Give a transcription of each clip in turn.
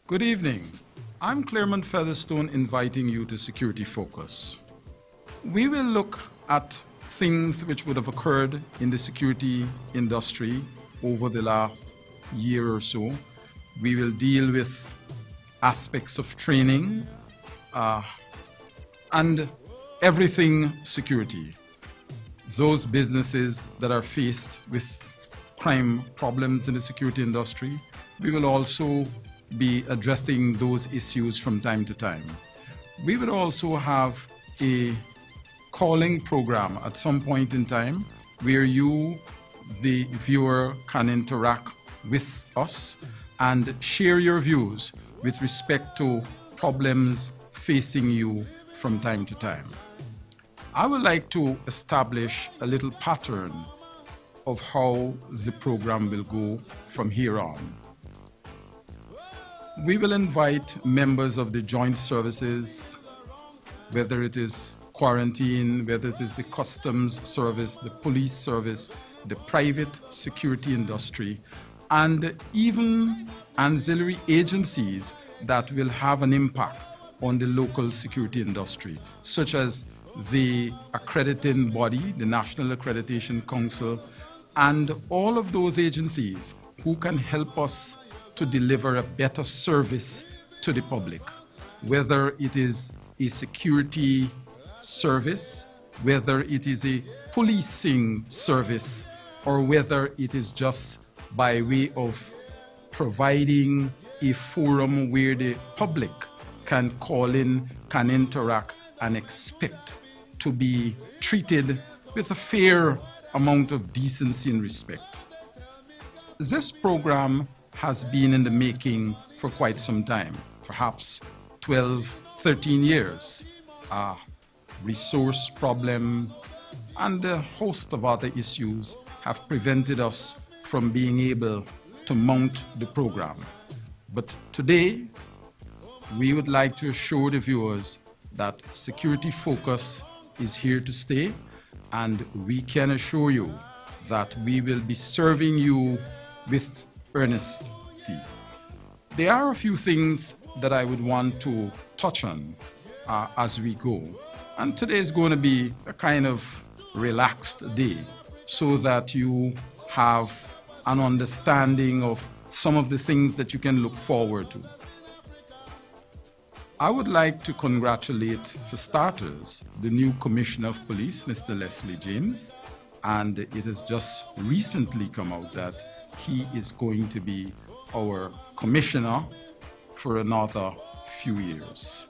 Good evening. I'm Claremont Featherstone inviting you to Security Focus. We will look at things which would have occurred in the security industry over the last year or so. We will deal with aspects of training and everything security. Those businesses that are faced with crime problems in the security industry, we will also be addressing those issues from time to time. We will also have a calling program at some point in time where you, the viewer, can interact with us and share your views with respect to problems facing you from time to time. I would like to establish a little pattern of how the program will go from here on. We will invite members of the joint services, whether it is quarantine, whether it is the customs service, the police service, the private security industry, and even ancillary agencies that will have an impact on the local security industry, such as the accrediting body, the National Accreditation Council, and all of those agencies who can help us to deliver a better service to the public, whether it is a security service, whether it is a policing service, or whether it is just by way of providing a forum where the public can call in, can interact, and expect to be treated with a fair amount of decency and respect. This program has been in the making for quite some time, perhaps 12, 13 years. Resource problem and a host of other issues have prevented us from being able to mount the program. But today, we would like to assure the viewers that Security Focus is here to stay, and we can assure you that we will be serving you with earnestly. There are a few things that I would want to touch on as we go. And today is going to be a kind of relaxed day so that you have an understanding of some of the things that you can look forward to. I would like to congratulate, for starters, the new Commissioner of Police, Mr. Leslie James, and it has just recently come out that he is going to be our Commissioner for another few years.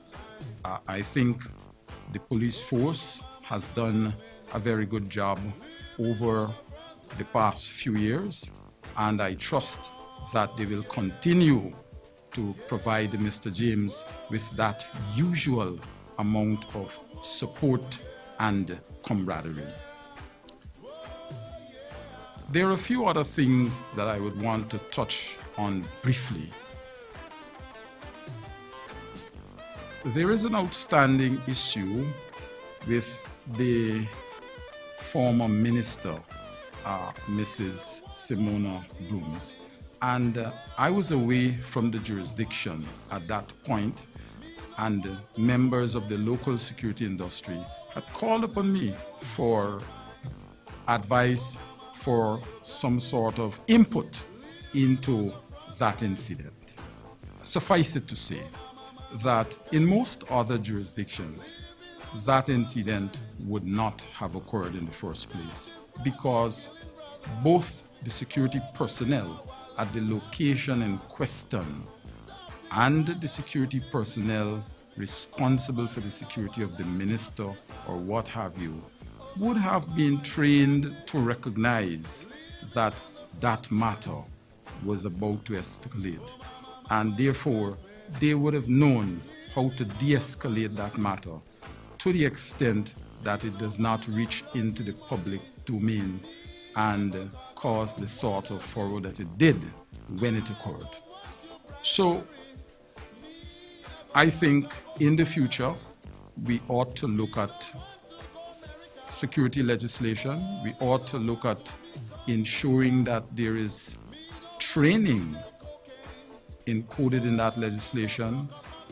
I think the police force has done a very good job over the past few years, and I trust that they will continue to provide Mr. James with that usual amount of support and camaraderie. There are a few other things that I would want to touch on briefly. There is an outstanding issue with the former minister, Mrs. Simona Brooms. And I was away from the jurisdiction at that point, and members of the local security industry had called upon me for advice, for some sort of input into that incident. Suffice it to say that in most other jurisdictions, that incident would not have occurred in the first place, because both the security personnel at the location in question and the security personnel responsible for the security of the minister or what have you would have been trained to recognize that that matter was about to escalate, and therefore they would have known how to de-escalate that matter to the extent that it does not reach into the public domain and cause the sort of furor that it did when it occurred. So I think in the future we ought to look at security legislation. We ought to look at ensuring that there is training encoded in that legislation,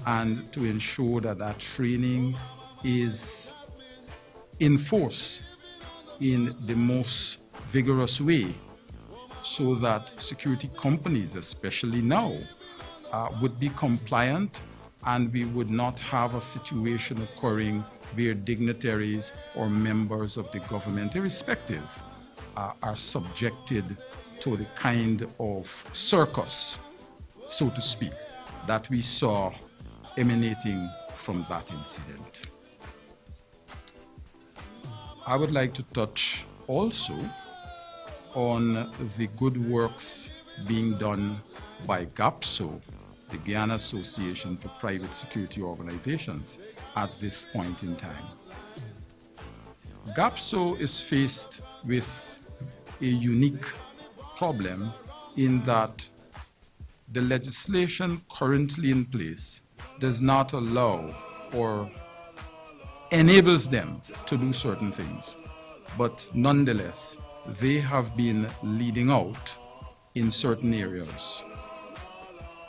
and to ensure that that training is in force in the most vigorous way, so that security companies, especially now, would be compliant, and we would not have a situation occurring where dignitaries or members of the government, irrespective, are subjected to the kind of circus, so to speak, that we saw emanating from that incident. I would like to touch also on the good works being done by GAPSO, the Guyana Association for Private Security Organizations, at this point in time. GAPSO is faced with a unique problem in that the legislation currently in place does not allow or enables them to do certain things, but nonetheless, they have been leading out in certain areas.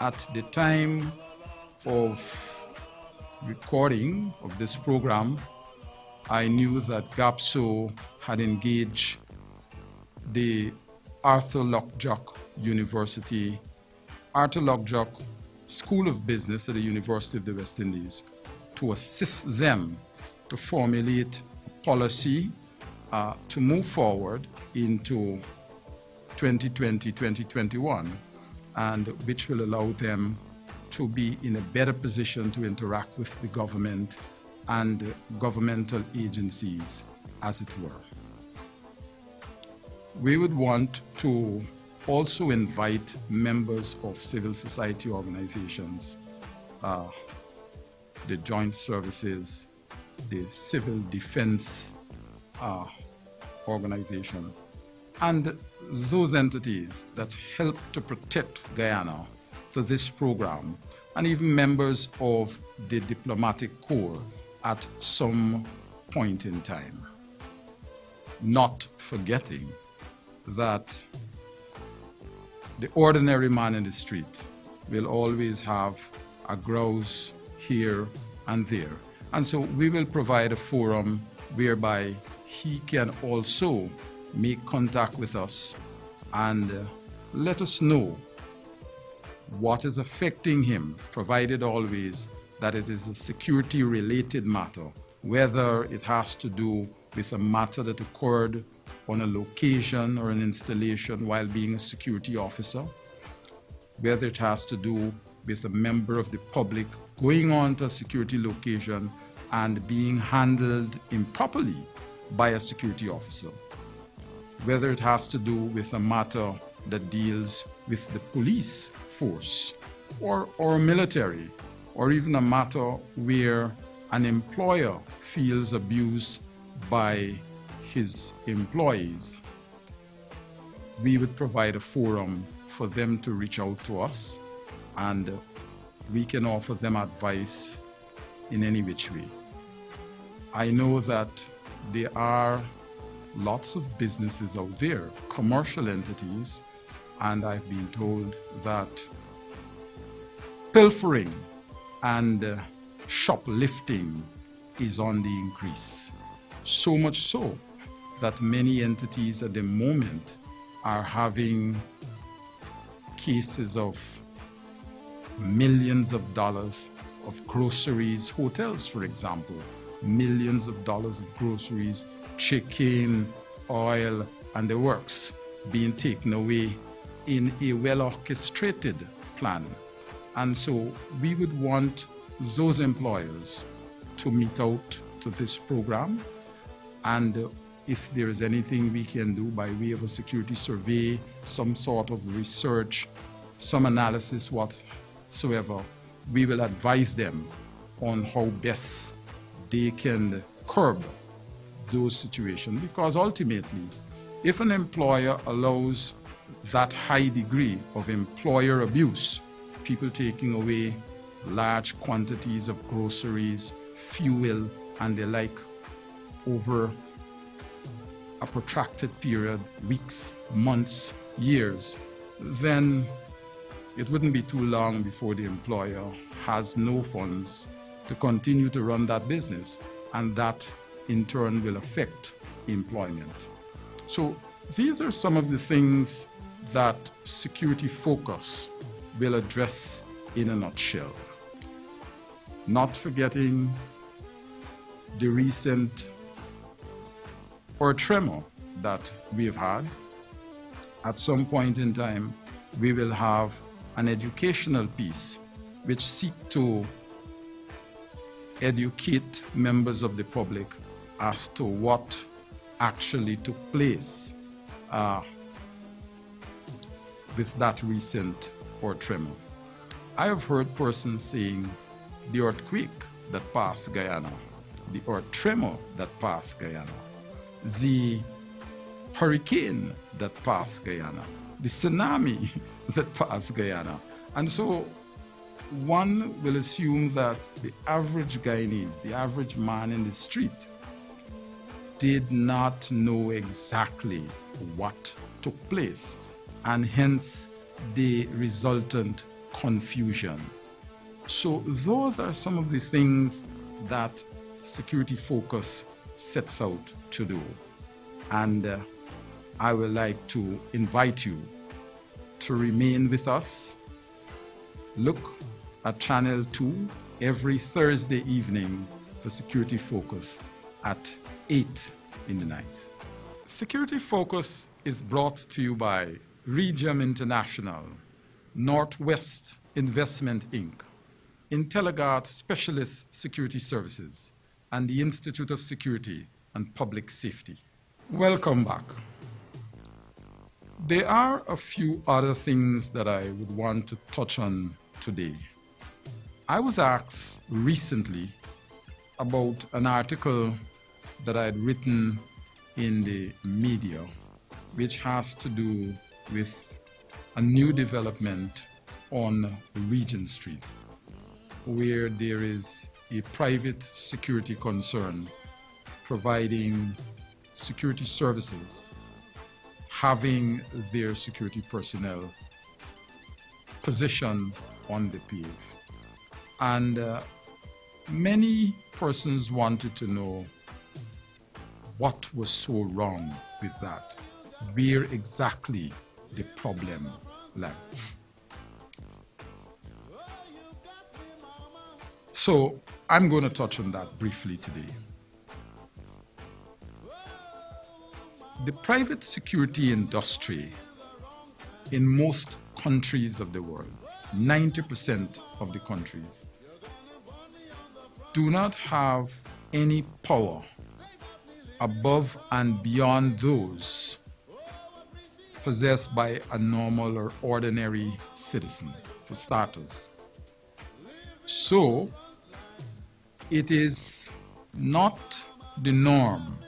At the time of recording of this program, I knew that GAPSO had engaged the Arthur Lockjock School of Business at the University of the West Indies to assist them to formulate a policy to move forward into 2020-2021, and which will allow them to be in a better position to interact with the government and governmental agencies, as it were. We would want to also invite members of civil society organizations, the joint services, the civil defense organization, and those entities that help to protect Guyana to this program, and even members of the diplomatic corps at some point in time. Not forgetting that the ordinary man in the street will always have a grouse here and there. And so we will provide a forum whereby he can also make contact with us and let us know what is affecting him, provided always that it is a security-related matter, whether it has to do with a matter that occurred on a location or an installation while being a security officer, whether it has to do with a member of the public going on to a security location and being handled improperly by a security officer, whether it has to do with a matter that deals with the police force or military, or even a matter where an employer feels abused by his employees. We would provide a forum for them to reach out to us, and we can offer them advice in any which way. I know that there are lots of businesses out there, commercial entities, and I've been told that pilfering and shoplifting is on the increase. So much so that many entities at the moment are having cases of millions of dollars of groceries, hotels for example, millions of dollars of groceries, chicken, oil, and the works being taken away in a well-orchestrated plan. And so we would want those employers to meet out to this program, and if there is anything we can do by way of a security survey, some sort of research, some analysis whatsoever, we will advise them on how best they can curb those situations. Because ultimately, if an employer allows that high degree of employer abuse, people taking away large quantities of groceries, fuel, and the like over a protracted period, weeks, months, years, then it wouldn't be too long before the employer has no funds to continue to run that business, and that in turn will affect employment. So these are some of the things that security focus will address in a nutshell. Not forgetting the recent earth tremor that we have had. At some point in time, we will have an educational piece which seek to educate members of the public as to what actually took place with that recent earth tremor. I have heard persons saying the earthquake that passed Guyana, the earth tremor that passed Guyana, the hurricane that passed Guyana, the tsunami that passed Guyana. And so one will assume that the average Guyanese, the average man in the street, did not know exactly what took place, and hence the resultant confusion. So those are some of the things that security focus sets out to do. And I would like to invite you to remain with us. Look at Channel 2 every Thursday evening for Security Focus at 8 in the night. Security Focus is brought to you by Regium International, Northwest Investment Inc., Intelligard Specialist Security Services, and the Institute of Security and Public Safety. Welcome back. There are a few other things that I would want to touch on today. I was asked recently about an article that I had written in the media, which has to do with a new development on Regent Street, where there is a private security concern providing security services, having their security personnel positioned on the pave. And many persons wanted to know what was so wrong with that, where exactly the problem lay. So I'm going to touch on that briefly today. The private security industry in most countries of the world, 90% of the countries, do not have any power above and beyond those possessed by a normal or ordinary citizen, for starters. So it is not the norm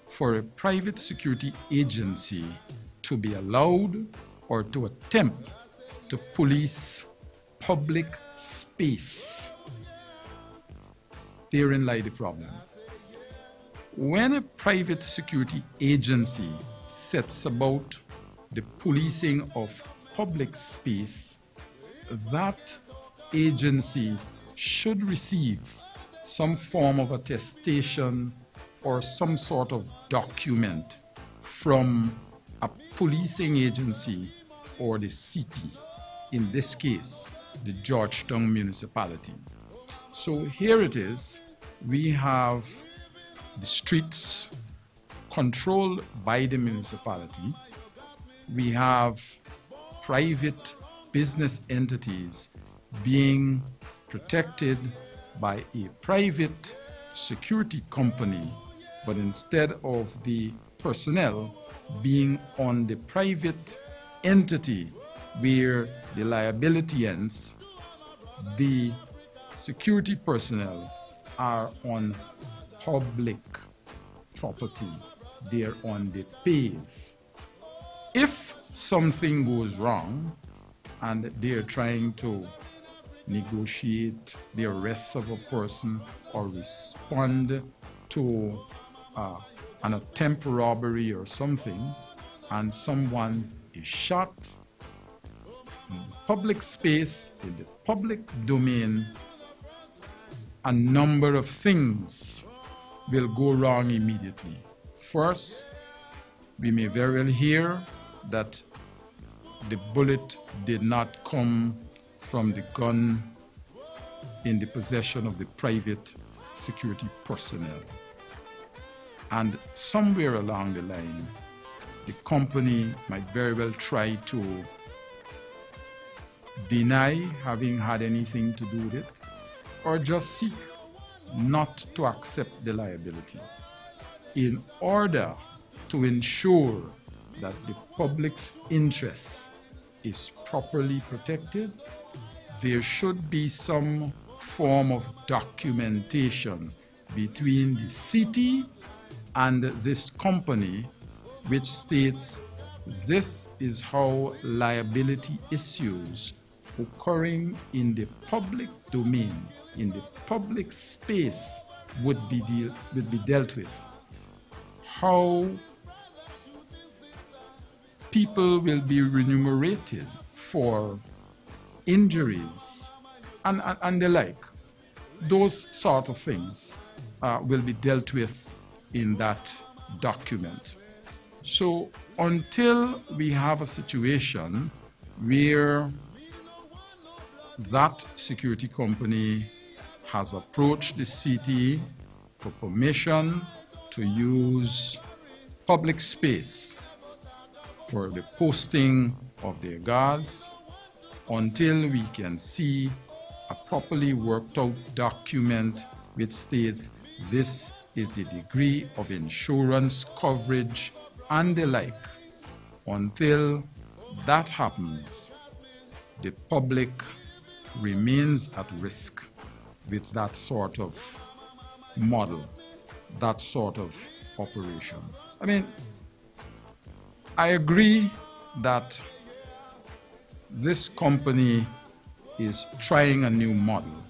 for a private security agency to be allowed or to attempt to police public space. Therein lies the problem. When a private security agency sets about the policing of public space, that agency should receive some form of attestation or some sort of document from a policing agency or the city, in this case, the Georgetown municipality. So here it is, we have the streets controlled by the municipality. We have private business entities being protected by a private security company, but instead of the personnel being on the private entity where the liability ends, the security personnel are on public property. They're on the pave. If something goes wrong and they're trying to negotiate the arrest of a person or respond to an attempt robbery or something, and someone is shot, in the public space, in the public domain, a number of things will go wrong immediately. First, we may very well hear that the bullet did not come from the gun in the possession of the private security personnel. And somewhere along the line, the company might very well try to deny having had anything to do with it, or just seek not to accept the liability. In order to ensure that the public's interest is properly protected, there should be some form of documentation between the city and this company which states this is how liability issues occurring in the public domain, in the public space, would be dealt with. How people will be remunerated for injuries and the like. Those sort of things will be dealt with in that document. So until we have a situation where that security company has approached the city for permission to use public space for the posting of their guards, until we can see a properly worked out document which states this is the degree of insurance coverage and the like, until that happens, the public remains at risk with that sort of model, that sort of operation. I mean, I agree that this company is trying a new model.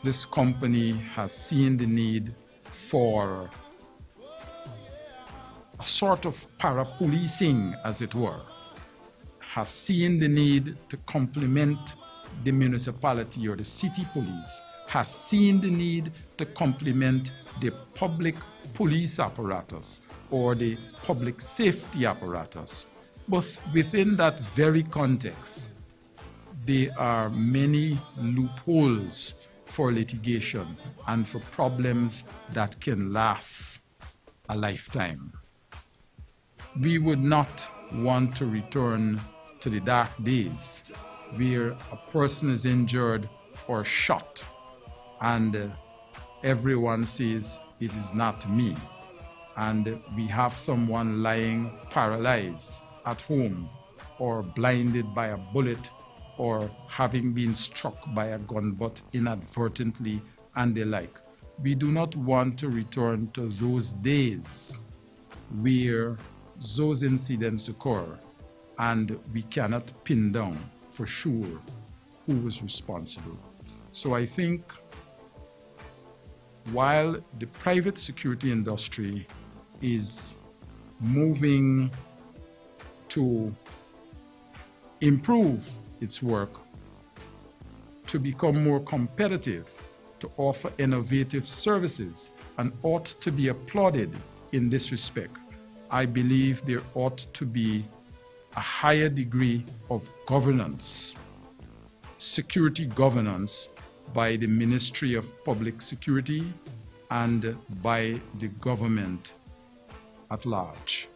This company has seen the need for a sort of para-policing, as it were, has seen the need to complement the municipality or the city police, has seen the need to complement the public police apparatus or the public safety apparatus. But within that very context, there are many loopholes for litigation and for problems that can last a lifetime. We would not want to return to the dark days where a person is injured or shot and everyone says it is not me, and we have someone lying paralyzed at home or blinded by a bullet or having been struck by a gun butt inadvertently and the like. We do not want to return to those days where those incidents occur and we cannot pin down for sure who was responsible. So I think while the private security industry is moving to improve its work, to become more competitive, to offer innovative services, and ought to be applauded in this respect, I believe there ought to be a higher degree of governance, security governance, by the Ministry of Public Security and by the government at large.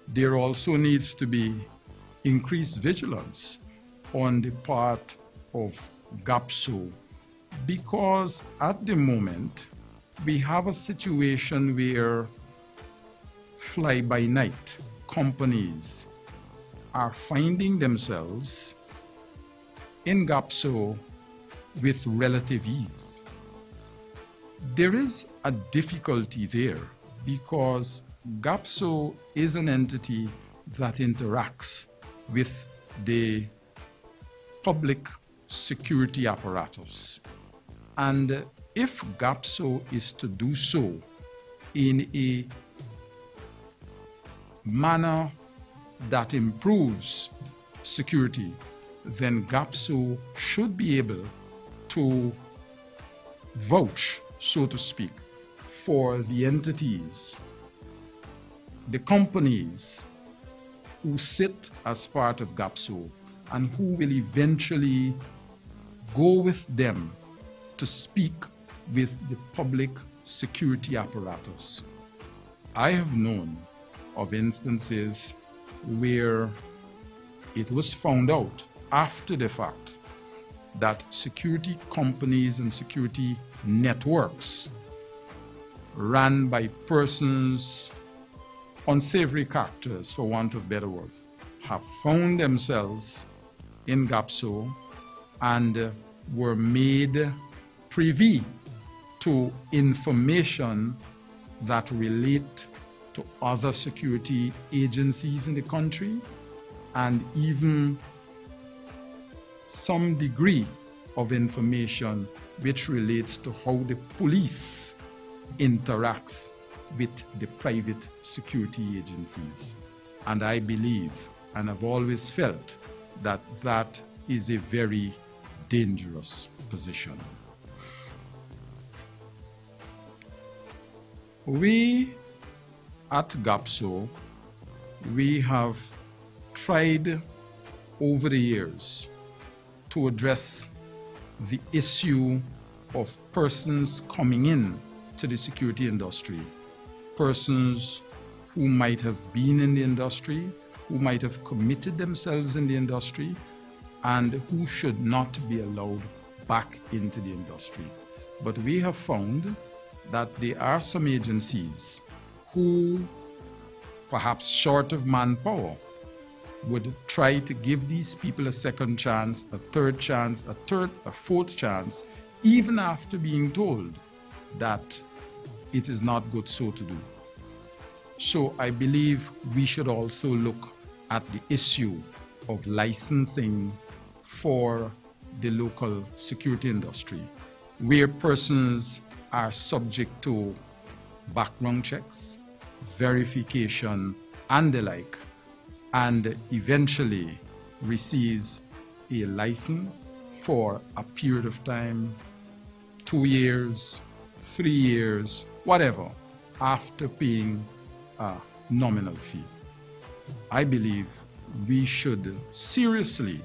There also needs to be increased vigilance on the part of GAPSO, because at the moment we have a situation where fly-by-night companies are finding themselves in GAPSO with relative ease. There is a difficulty there because GAPSO is an entity that interacts with the public security apparatus. And if GAPSO is to do so in a manner that improves security, then GAPSO should be able to vouch, so to speak, for the entities, the companies who sit as part of GAPSO and who will eventually go with them to speak with the public security apparatus. I have known of instances where it was found out after the fact that security companies and security networks run by persons, unsavory characters, for want of better words, have found themselves in GAPSO and were made privy to information that relate to other security agencies in the country, and even some degree of information which relates to how the police interact with the private security agencies. And I believe, and I've always felt, that that is a very dangerous position. We at GAPSO, we have tried over the years to address the issue of persons coming in to the security industry, persons who might have been in the industry, who might have committed themselves in the industry, and who should not be allowed back into the industry. But we have found that there are some agencies who, perhaps short of manpower, would try to give these people a second chance, a third chance, a fourth chance, even after being told that it is not good so to do. So I believe we should also look at the issue of licensing for the local security industry, where persons are subject to background checks, verification, and the like, and eventually receives a license for a period of time, 2 years, 3 years, whatever, after paying a nominal fee. I believe we should seriously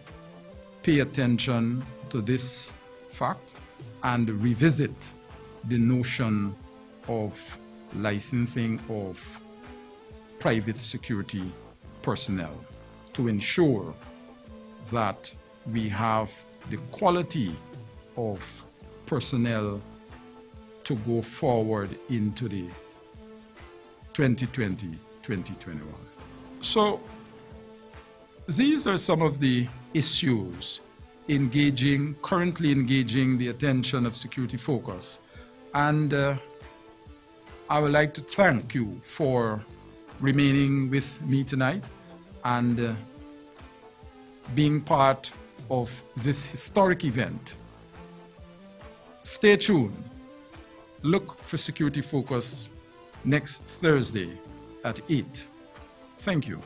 pay attention to this fact and revisit the notion of licensing of private security personnel to ensure that we have the quality of personnel to go forward into the 2020-2021. So these are some of the issues currently engaging the attention of Security Focus. And I would like to thank you for remaining with me tonight and being part of this historic event. Stay tuned. Look for Security Focus next Thursday at 8. Thank you.